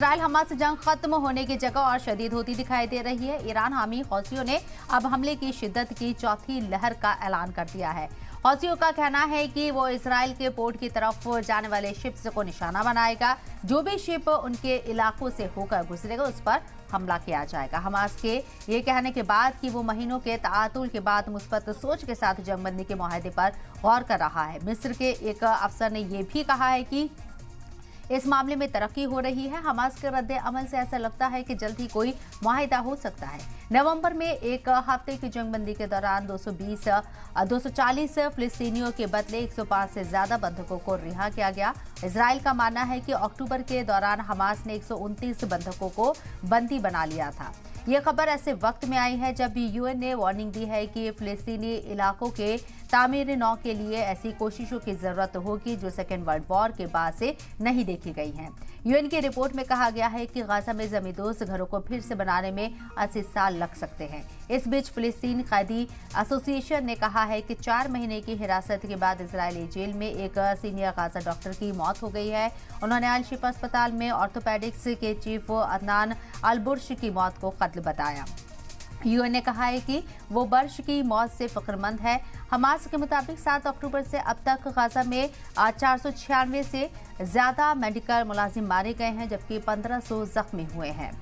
Israel Hamas जंग खत्म होने की जगह और शदीद होती दिखाई दे रही है। ईरान हामी हौसियों ने अब हमले की शिद्दत की चौथी लहर का ऐलान कर दिया है। हौसियों का कहना है कि वो इसराइल के पोर्ट की तरफ जाने वाले शिप्स को निशाना बनाएगा। जो भी शिप उनके इलाकों से होकर गुजरेगा उस पर हमला किया जाएगा। हमास के ये कहने के बाद कि वो महीनों के तातुल के बाद मुस्बत सोच के साथ जंगबंदी के मुआहदे पर गौर कर रहा है। मिस्र के एक अफसर ने यह भी कहा है कि इस मामले में तरक्की हो रही है। हमास के रद्द अमल से ऐसा लगता है कि जल्द ही कोई मुआहिदा हो सकता है। नवंबर में एक हफ्ते की जंगबंदी के दौरान 240 फिलिस्तीनियों के बदले 105 से ज्यादा बंधकों को रिहा किया गया। इजराइल का मानना है कि अक्टूबर के दौरान हमास ने 129 बंधकों को बंदी बना लिया था। ये खबर ऐसे वक्त में आई है जब यूएन ने वार्निंग दी है कि फिलिस्तीनी इलाकों के तामीर नौ के लिए ऐसी कोशिशों की जरूरत होगी जो सेकेंड वर्ल्ड वॉर के बाद से नहीं देखी गई हैं। यूएन की रिपोर्ट में कहा गया है कि गाजा में जमींदोज घरों को फिर से बनाने में 80 साल लग सकते हैं। इस बीच फिलिस्तीन कैदी एसोसिएशन ने कहा है कि 4 महीने की हिरासत के बाद इजरायली जेल में एक सीनियर गाजा डॉक्टर की मौत हो गई है। उन्होंने अल शिफा अस्पताल में ऑर्थोपेडिक्स के चीफ अदनान अल बुर्श की मौत को कत्ल बताया। यूएन ने कहा है कि वो बर्श की मौत से फिक्रमंद है। हमास के मुताबिक 7 अक्टूबर से अब तक गाजा में 496 से ज्यादा मेडिकल मुलाजिम मारे गए हैं, जबकि 1500 जख्मी हुए हैं।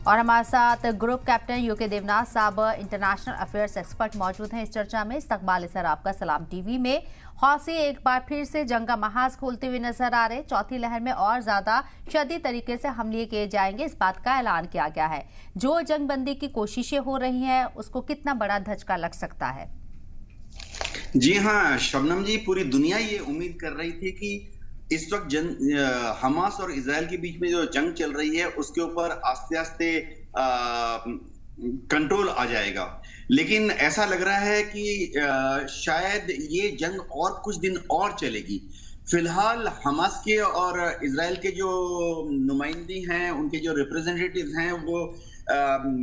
और हमारे साथ ग्रुप कैप्टन यूके देवनाथ साहब, इंटरनेशनल अफेयर्स एक्सपर्ट मौजूद हैं इस चर्चा में। इस्तकबाल सर आपका सलाम टीवी में। हौसी एक बार फिर से जंग का महाज खोलते हुए नजर आ रहे। चौथी लहर में और ज्यादा शदीद तरीके से हमले किए जाएंगे, इस बात का ऐलान किया गया है। जो जंगबंदी की कोशिशें हो रही हैं उसको कितना बड़ा धचका लग सकता है? जी हाँ शबनम जी, पूरी दुनिया ये उम्मीद कर रही थी कि इस वक्त हमास और इजराइल के बीच में जो जंग चल रही है उसके ऊपर आस्ते आस्ते कंट्रोल आ जाएगा, लेकिन ऐसा लग रहा है कि शायद ये जंग और कुछ दिन और चलेगी। फिलहाल हमास के और इजराइल के जो नुमाइंदे हैं, उनके जो रिप्रेजेंटेटिव्स हैं, वो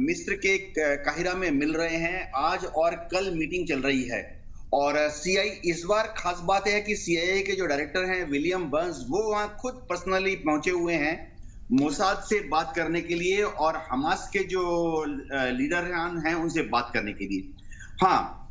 मिस्र के काहिरा में मिल रहे हैं। आज और कल मीटिंग चल रही है और सीआई, इस बार खास बात है कि सीआईए के जो डायरेक्टर हैं विलियम बर्न्स, वो वहां खुद पर्सनली पहुंचे हुए हैं मोसाद से बात करने के लिए और हमास के जो लीडर हैं उनसे बात करने के लिए। हाँ,